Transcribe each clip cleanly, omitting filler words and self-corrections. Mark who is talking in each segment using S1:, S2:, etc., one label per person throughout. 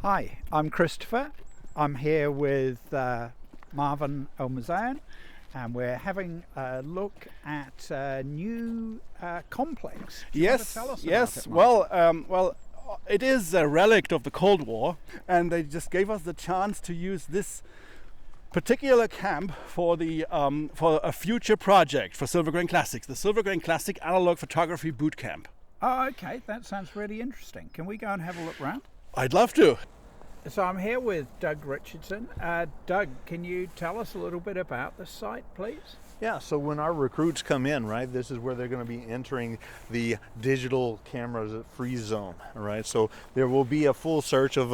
S1: Hi, I'm Christopher. I'm here with Marvin Elmazayan, and we're having a look at a new complex. Do you want to tell us about it, Marvin?
S2: Well, it is a relic of the Cold War, and they just gave us the chance to use this particular camp for for a future project for SilvergrainClassics, the SilvergrainClassic Analog Photography Boot Camp.
S1: Oh, okay, that sounds really interesting. Can we go and have a look around?
S2: I'd love to.
S1: So I'm here with Doug Richardson. Doug, can you tell us a little bit about the site, please?
S3: Yeah, so when our recruits come in, right, this is where they're going to be entering the digital cameras free zone, right? So there will be a full search of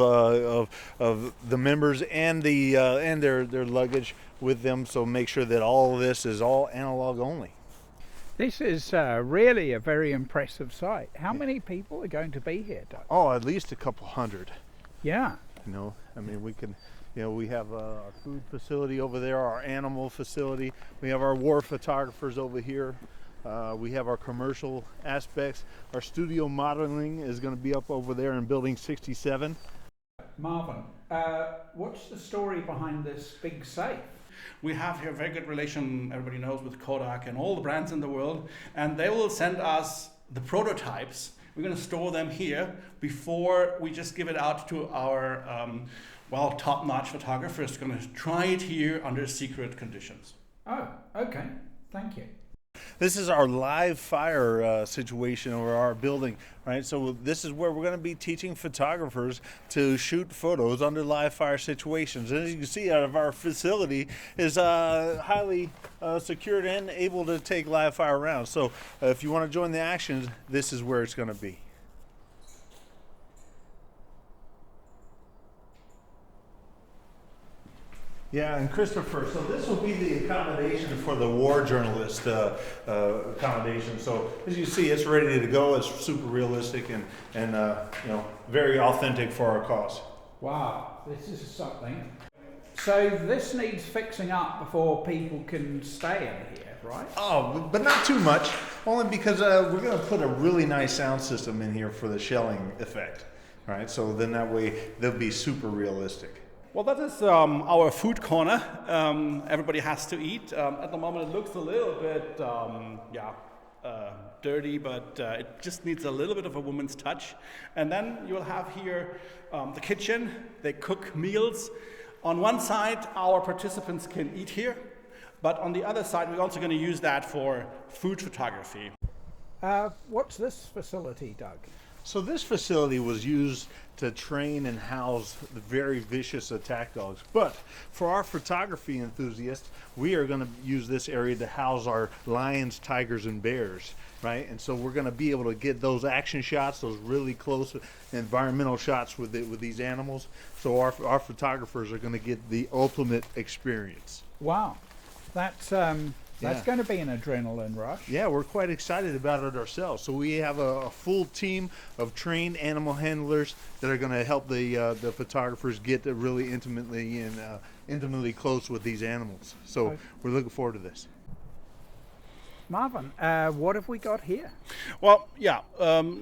S3: the members and their luggage with them. So make sure that all of this is all analog only.
S1: This is really a very impressive site. How many people are going to be here, Doug?
S3: Oh, at least a couple hundred.
S1: Yeah.
S3: You know, I mean, we have our food facility over there, our animal facility. We have our war photographers over here. We have our commercial aspects. Our studio modeling is going to be up over there in building 67.
S1: Marvin, what's the story behind this big safe?
S2: We have here a very good relation, everybody knows, with Kodak and all the brands in the world, and they will send us the prototypes. We're going to store them here before we just give it out to our top-notch photographers. Going to try it here under secret conditions.
S1: Oh, okay. Thank you.
S3: This is our live fire situation over our building, right? So this is where we're going to be teaching photographers to shoot photos under live fire situations. And as you can see, out of our facility is highly secured and able to take live fire rounds. So if you want to join the action, this is where it's going to be. Yeah, and Christopher, so this will be the accommodation for the war journalist accommodation. So as you see, it's ready to go. It's super realistic and very authentic for our cause.
S1: Wow, this is something. So this needs fixing up before people can stay in here, right?
S3: Oh, but not too much, only because we're going to put a really nice sound system in here for the shelling effect. All right, so then that way they'll be super realistic.
S2: Well, that is our food corner. Everybody has to eat. At the moment, it looks a little bit, dirty, but it just needs a little bit of a woman's touch. And then you'll have here the kitchen. They cook meals. On one side, our participants can eat here, but on the other side, we're also going to use that for food photography.
S1: What's this facility, Doug?
S3: So this facility was used to train and house the very vicious attack dogs. But for our photography enthusiasts, we are going to use this area to house our lions, tigers, and bears, right? And so we're going to be able to get those action shots, those really close environmental shots with these animals. So our photographers are going to get the ultimate experience.
S1: Wow, that's going to be an adrenaline rush.
S3: Yeah, we're quite excited about it ourselves. So we have a full team of trained animal handlers that are going to help the photographers get really intimately close with these animals. So
S1: Okay.
S3: We're looking forward to this.
S1: Marvin, what have we got here?
S2: Well,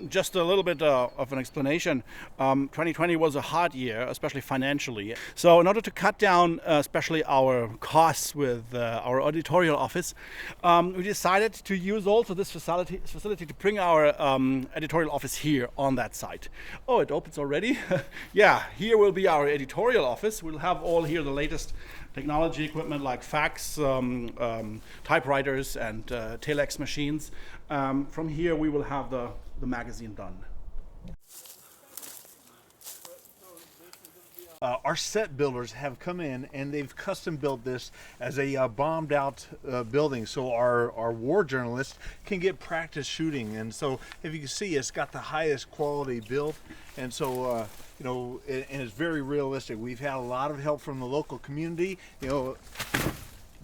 S2: just a little bit of an explanation. 2020 was a hard year, especially financially. So in order to cut down especially our costs with our editorial office, we decided to use also this facility to bring our editorial office here on that site. Oh, it opens already? Yeah, here will be our editorial office. We'll have all here the latest technology equipment like fax, typewriters, and telex machines. From here we will have the magazine done.
S3: Our set builders have come in and they've custom built this as a bombed out building so our war journalists can get practice shooting. And so if you can see, it's got the highest quality built, and so and it's very realistic. We've had a lot of help from the local community,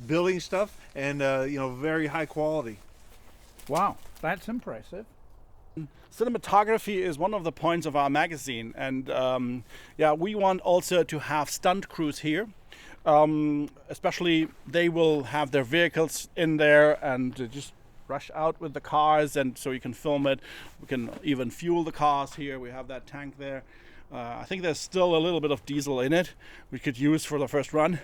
S3: building stuff, and very high quality.
S1: Wow, that's impressive.
S2: Cinematography is one of the points of our magazine, and we want also to have stunt crews here. Especially they will have their vehicles in there and just rush out with the cars, and so you can film it. We can even fuel the cars here. We have that tank there. I think there's still a little bit of diesel in it we could use for the first run.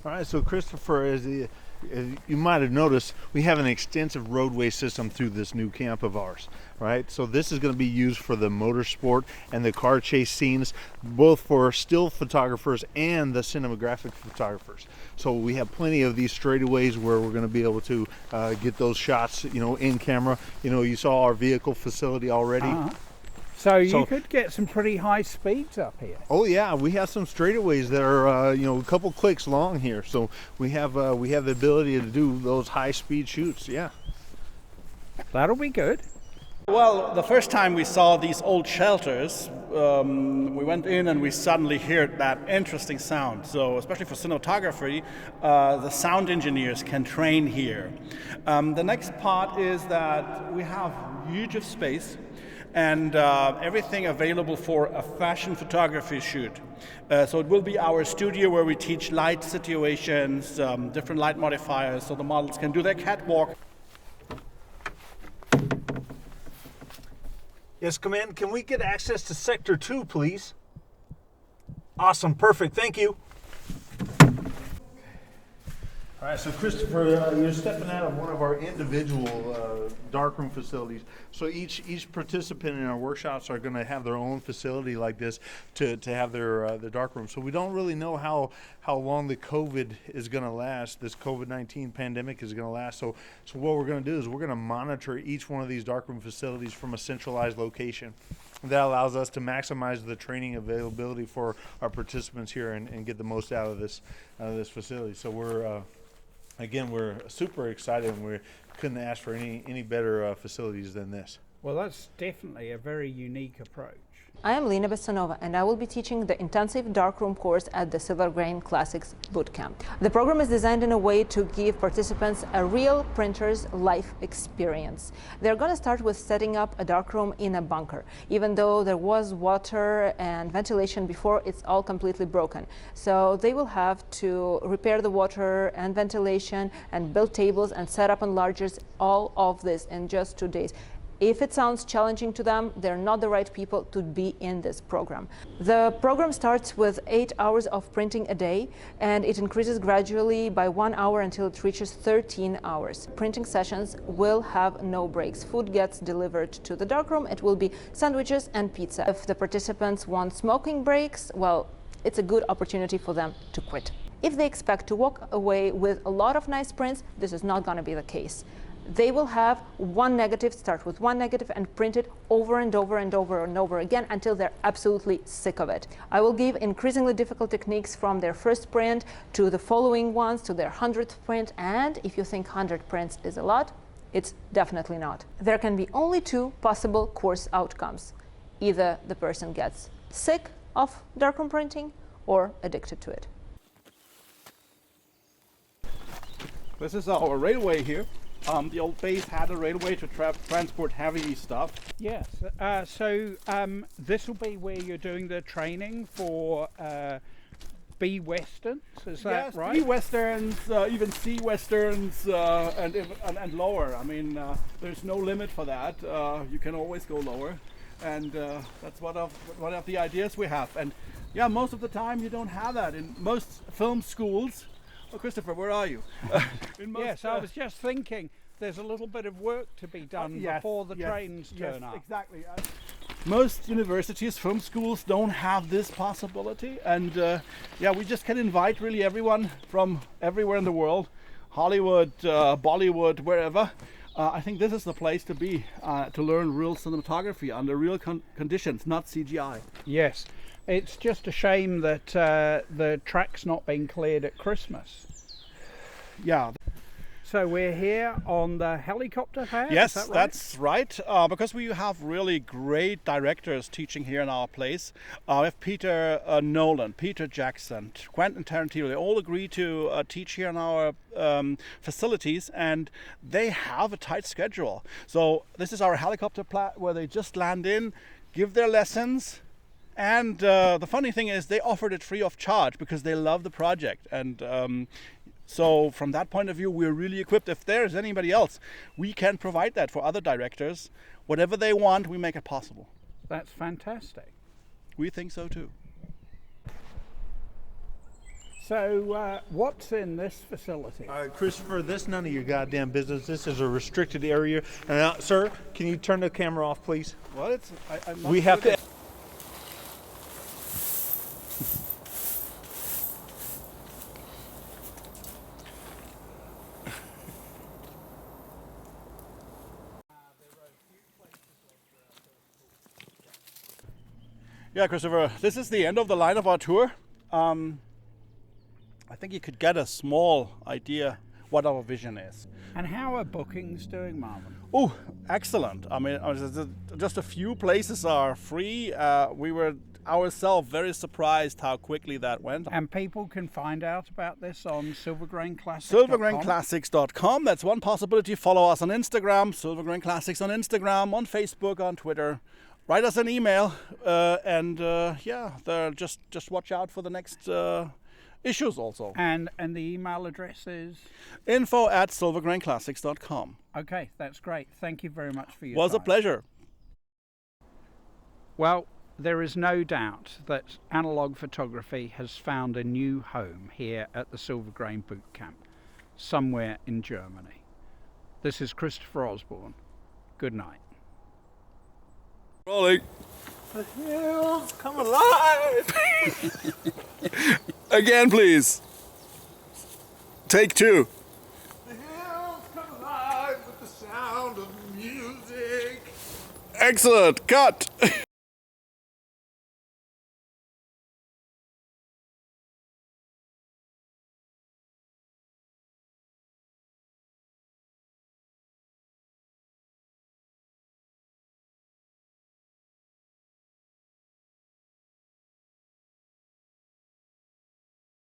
S3: All right, so Christopher, as you might have noticed, we have an extensive roadway system through this new camp of ours, right? So this is going to be used for the motorsport and the car chase scenes, both for still photographers and the cinematographic photographers. So we have plenty of these straightaways where we're going to be able to get those shots, in camera. You saw our vehicle facility already.
S1: So you could get some pretty high speeds up here.
S3: Oh yeah, we have some straightaways that are a couple clicks long here. So we have the ability to do those high speed shoots. Yeah,
S1: that'll be good.
S2: Well, the first time we saw these old shelters, we went in and we suddenly heard that interesting sound. So especially for cinematography, the sound engineers can train here. The next part is that we have huge of space and everything available for a fashion photography shoot. So it will be our studio where we teach light situations, different light modifiers, so the models can do their catwalk.
S3: Yes, come in. Can we get access to Sector 2, please? Awesome, perfect, thank you. All right, so Christopher, you're stepping out of one of our individual darkroom facilities. So each participant in our workshops are going to have their own facility like this to have their darkroom. So we don't really know how long the COVID is going to last. This COVID-19 pandemic is going to last. So what we're going to do is we're going to monitor each one of these darkroom facilities from a centralized location. That allows us to maximize the training availability for our participants here and get the most out of this facility. So we're super excited, and we couldn't ask for any better facilities than this.
S1: Well, that's definitely a very unique approach.
S4: I am Lena Besanova, and I will be teaching the intensive darkroom course at the SilvergrainClassics bootcamp. The program is designed in a way to give participants a real printer's life experience. They're going to start with setting up a darkroom in a bunker. Even though there was water and ventilation before, it's all completely broken. So they will have to repair the water and ventilation and build tables and set up enlargers, all of this in just 2 days. If it sounds challenging to them, they're not the right people to be in this program. The program starts with 8 hours of printing a day, and it increases gradually by 1 hour until it reaches 13 hours. Printing sessions will have no breaks. Food gets delivered to the darkroom. It will be sandwiches and pizza. If the participants want smoking breaks, well, it's a good opportunity for them to quit. If they expect to walk away with a lot of nice prints, this is not going to be the case. They will have one negative, start with one negative and print it over and over and over and over again until they're absolutely sick of it. I will give increasingly difficult techniques from their first print to the following ones to their 100th print, and if you think 100 prints is a lot, it's definitely not. There can be only 2 possible course outcomes. Either the person gets sick of darkroom printing or addicted to it.
S2: This is our railway here. The old base had a railway to transport heavy stuff.
S1: Yes, so this will be where you're doing the training for B Westerns, is that right?
S2: B Westerns, even C Westerns, and lower. I mean, there's no limit for that. You can always go lower, and that's one of the ideas we have. And yeah, most of the time you don't have that in most film schools. Oh, Christopher, where are you?
S1: Yes, I was just thinking there's a little bit of work to be done before the trains turn up.
S2: Exactly. Most universities, film schools don't have this possibility, and we just can invite really everyone from everywhere in the world, Hollywood, Bollywood, wherever. I think this is the place to be, to learn real cinematography under real conditions, not CGI.
S1: Yes. It's just a shame that the track's not being cleared at Christmas.
S2: Yeah.
S1: So we're here on the helicopter pad?
S2: Yes,
S1: is that right?
S2: That's right. Because we have really great directors teaching here in our place. We have Peter Nolan, Peter Jackson, Quentin Tarantino. They all agree to teach here in our facilities, and they have a tight schedule. So this is our helicopter pad where they just land in, give their lessons. And the funny thing is they offered it free of charge because they love the project. And so from that point of view, we're really equipped. If there's anybody else, we can provide that for other directors. Whatever they want, we make it possible.
S1: That's fantastic.
S2: We think so too.
S1: So what's in this facility?
S3: Christopher, this is none of your goddamn business. This is a restricted area. And sir, can you turn the camera off, please?
S2: Well, I'm not
S3: We have to.
S2: Yeah, Christopher, this is the end of the line of our tour. I think you could get a small idea what our vision is.
S1: And how are bookings doing, Marvin?
S2: Oh, excellent. I mean, just a few places are free. We were ourselves very surprised how quickly that went.
S1: And people can find out about this on SilvergrainClassics.
S2: SilvergrainClassics.com. That's one possibility. Follow us on Instagram, SilvergrainClassics on Instagram, on Facebook, on Twitter. Write us an email, just watch out for the next issues also.
S1: And the email address is?
S2: info@silvergrainclassics.com.
S1: Okay, that's great. Thank you very much for your
S2: Was
S1: time.
S2: a pleasure.
S1: Well, there is no doubt that analog photography has found a new home here at the Silvergrain Boot Camp, somewhere in Germany. This is Christopher Osborne. Good night.
S2: Rolling.
S3: The hills come alive.
S2: Again, please. Take two.
S3: The hills come alive with the sound of music.
S2: Excellent. Cut.